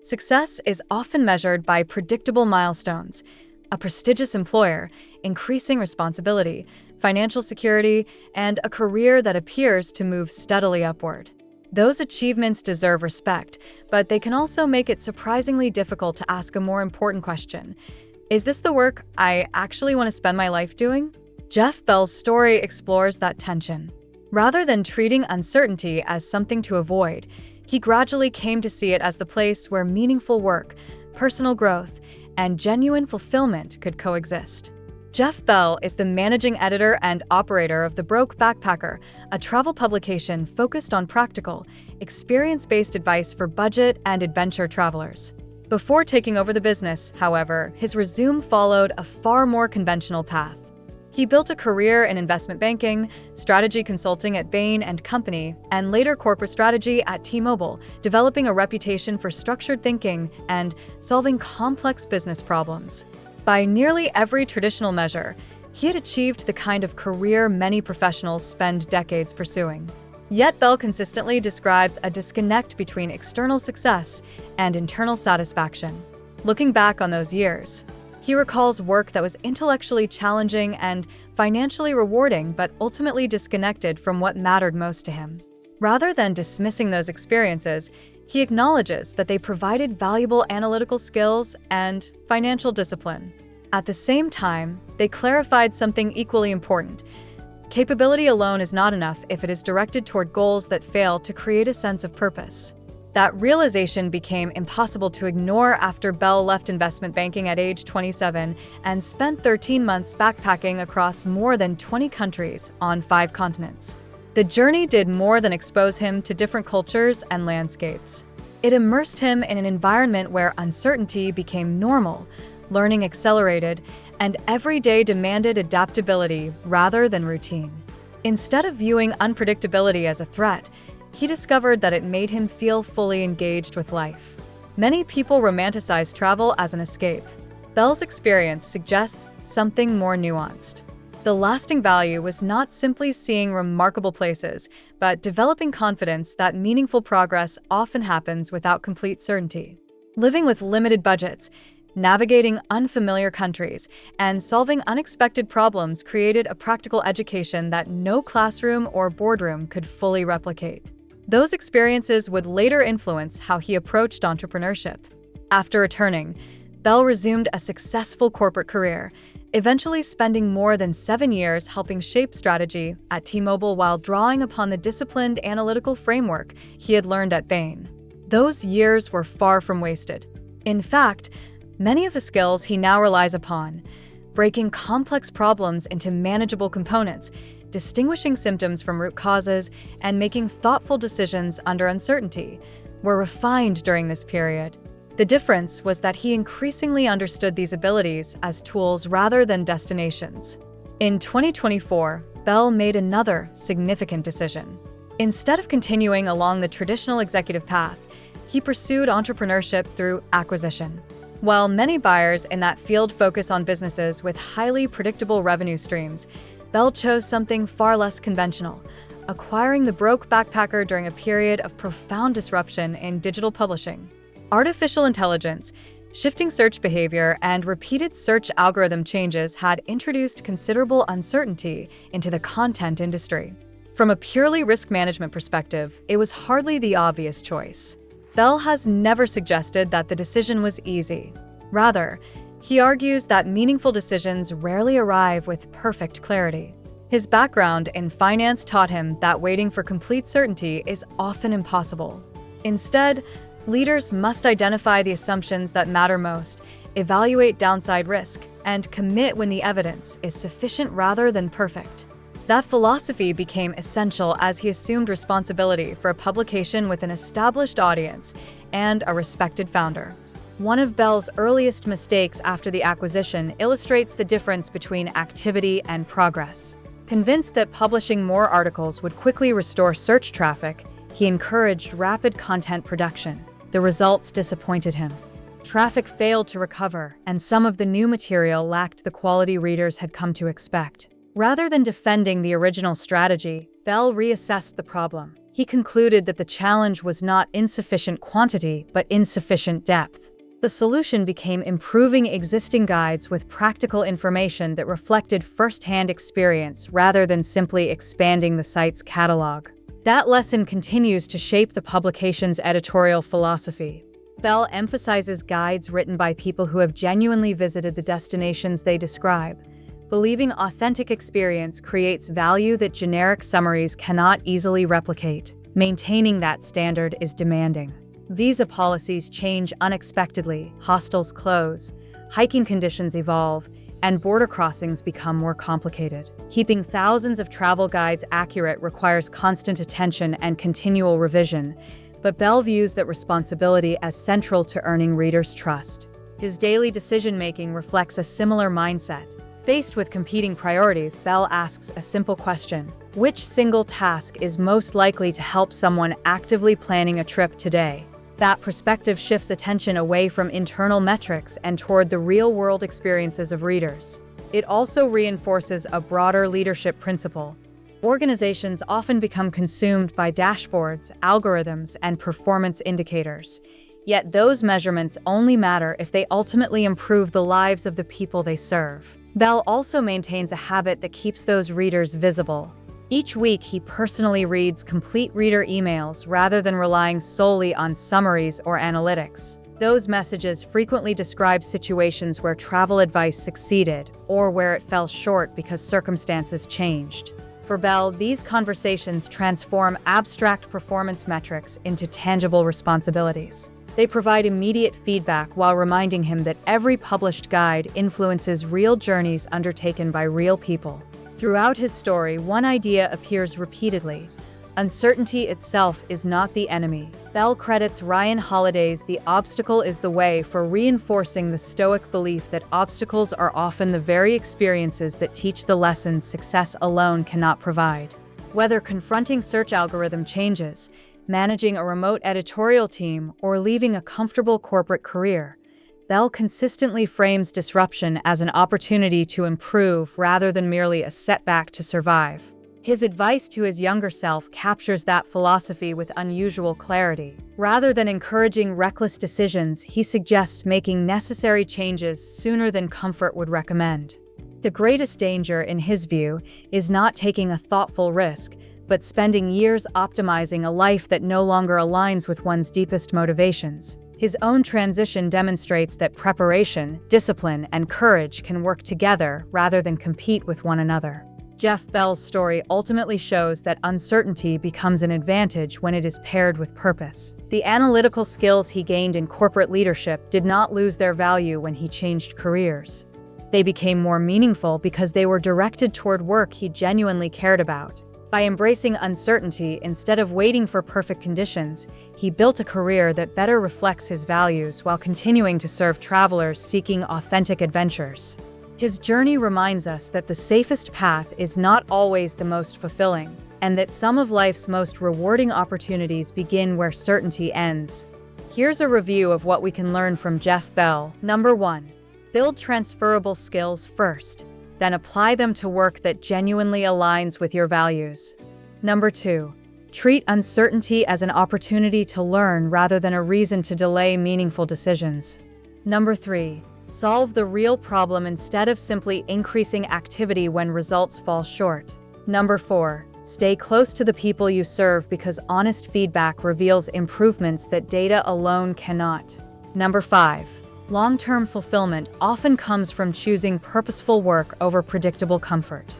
Success is often measured by predictable milestones: a prestigious employer, increasing responsibility, financial security, and a career that appears to move steadily upward. Those achievements deserve respect, but they can also make it surprisingly difficult to ask a more important question. Is this the work I actually want to spend my life doing? Jeff Bell's story explores that tension. Rather than treating uncertainty as something to avoid, he gradually came to see it as the place where meaningful work, personal growth, and genuine fulfillment could coexist. Jeff Bell is the managing editor and operator of The Broke Backpacker, a travel publication focused on practical, experience-based advice for budget and adventure travelers. Before taking over the business, however, his resume followed a far more conventional path. He built a career in investment banking, strategy consulting at Bain Company, and later corporate strategy at T-Mobile, developing a reputation for structured thinking and solving complex business problems. By nearly every traditional measure, he had achieved the kind of career many professionals spend decades pursuing. Yet Bell consistently describes a disconnect between external success and internal satisfaction. Looking back on those years, he recalls work that was intellectually challenging and financially rewarding, but ultimately disconnected from what mattered most to him. Rather than dismissing those experiences, he acknowledges that they provided valuable analytical skills and financial discipline. At the same time, they clarified something equally important. Capability alone is not enough if it is directed toward goals that fail to create a sense of purpose. That realization became impossible to ignore after Bell left investment banking at age 27 and spent 13 months backpacking across more than 20 countries on 5 continents. The journey did more than expose him to different cultures and landscapes. It immersed him in an environment where uncertainty became normal, learning accelerated, and every day demanded adaptability rather than routine. Instead of viewing unpredictability as a threat, he discovered that it made him feel fully engaged with life. Many people romanticize travel as an escape. Bell's experience suggests something more nuanced. The lasting value was not simply seeing remarkable places, but developing confidence that meaningful progress often happens without complete certainty. Living with limited budgets, navigating unfamiliar countries, and solving unexpected problems created a practical education that no classroom or boardroom could fully replicate. Those experiences would later influence how he approached entrepreneurship. After returning, Bell resumed a successful corporate career, eventually spending more than 7 years helping shape strategy at T-Mobile while drawing upon the disciplined analytical framework he had learned at Bain. Those years were far from wasted. In fact, many of the skills he now relies upon, breaking complex problems into manageable components, distinguishing symptoms from root causes, and making thoughtful decisions under uncertainty, were refined during this period. The difference was that he increasingly understood these abilities as tools rather than destinations. In 2024, Bell made another significant decision. Instead of continuing along the traditional executive path, he pursued entrepreneurship through acquisition. While many buyers in that field focus on businesses with highly predictable revenue streams, Bell chose something far less conventional, acquiring The Broke Backpacker during a period of profound disruption in digital publishing. Artificial intelligence, shifting search behavior, and repeated search algorithm changes had introduced considerable uncertainty into the content industry. From a purely risk management perspective, it was hardly the obvious choice. Bell has never suggested that the decision was easy. Rather, he argues that meaningful decisions rarely arrive with perfect clarity. His background in finance taught him that waiting for complete certainty is often impossible. Instead, leaders must identify the assumptions that matter most, evaluate downside risk, and commit when the evidence is sufficient rather than perfect. That philosophy became essential as he assumed responsibility for a publication with an established audience and a respected founder. One of Bell's earliest mistakes after the acquisition illustrates the difference between activity and progress. Convinced that publishing more articles would quickly restore search traffic, he encouraged rapid content production. The results disappointed him. Traffic failed to recover, and some of the new material lacked the quality readers had come to expect. Rather than defending the original strategy, Bell reassessed the problem. He concluded that the challenge was not insufficient quantity, but insufficient depth. The solution became improving existing guides with practical information that reflected first-hand experience rather than simply expanding the site's catalog. That lesson continues to shape the publication's editorial philosophy. Bell emphasizes guides written by people who have genuinely visited the destinations they describe, believing authentic experience creates value that generic summaries cannot easily replicate. Maintaining that standard is demanding. Visa policies change unexpectedly, hostels close, hiking conditions evolve, and border crossings become more complicated. Keeping thousands of travel guides accurate requires constant attention and continual revision, but Bell views that responsibility as central to earning readers' trust. His daily decision-making reflects a similar mindset. Faced with competing priorities, Bell asks a simple question: which single task is most likely to help someone actively planning a trip today? That perspective shifts attention away from internal metrics and toward the real-world experiences of readers. It also reinforces a broader leadership principle. Organizations often become consumed by dashboards, algorithms, and performance indicators. Yet those measurements only matter if they ultimately improve the lives of the people they serve. Bell also maintains a habit that keeps those readers visible. Each week, he personally reads complete reader emails rather than relying solely on summaries or analytics. Those messages frequently describe situations where travel advice succeeded or where it fell short because circumstances changed. For Bell, these conversations transform abstract performance metrics into tangible responsibilities. They provide immediate feedback while reminding him that every published guide influences real journeys undertaken by real people. Throughout his story, one idea appears repeatedly: uncertainty itself is not the enemy. Bell credits Ryan Holiday's "The Obstacle is the Way" for reinforcing the Stoic belief that obstacles are often the very experiences that teach the lessons success alone cannot provide. Whether confronting search algorithm changes, managing a remote editorial team, or leaving a comfortable corporate career, Bell consistently frames disruption as an opportunity to improve rather than merely a setback to survive. His advice to his younger self captures that philosophy with unusual clarity. Rather than encouraging reckless decisions, he suggests making necessary changes sooner than comfort would recommend. The greatest danger, in his view, is not taking a thoughtful risk, but spending years optimizing a life that no longer aligns with one's deepest motivations. His own transition demonstrates that preparation, discipline, and courage can work together rather than compete with one another. Jeff Bell's story ultimately shows that uncertainty becomes an advantage when it is paired with purpose. The analytical skills he gained in corporate leadership did not lose their value when he changed careers. They became more meaningful because they were directed toward work he genuinely cared about. By embracing uncertainty instead of waiting for perfect conditions, he built a career that better reflects his values while continuing to serve travelers seeking authentic adventures. His journey reminds us that the safest path is not always the most fulfilling, and that some of life's most rewarding opportunities begin where certainty ends. Here's a review of what we can learn from Jeff Bell. Number 1. Build transferable skills first, then apply them to work that genuinely aligns with your values. Number 2. Treat uncertainty as an opportunity to learn rather than a reason to delay meaningful decisions. Number 3. Solve the real problem instead of simply increasing activity when results fall short. Number 4. Stay close to the people you serve because honest feedback reveals improvements that data alone cannot. Number 5. Long-term fulfillment often comes from choosing purposeful work over predictable comfort.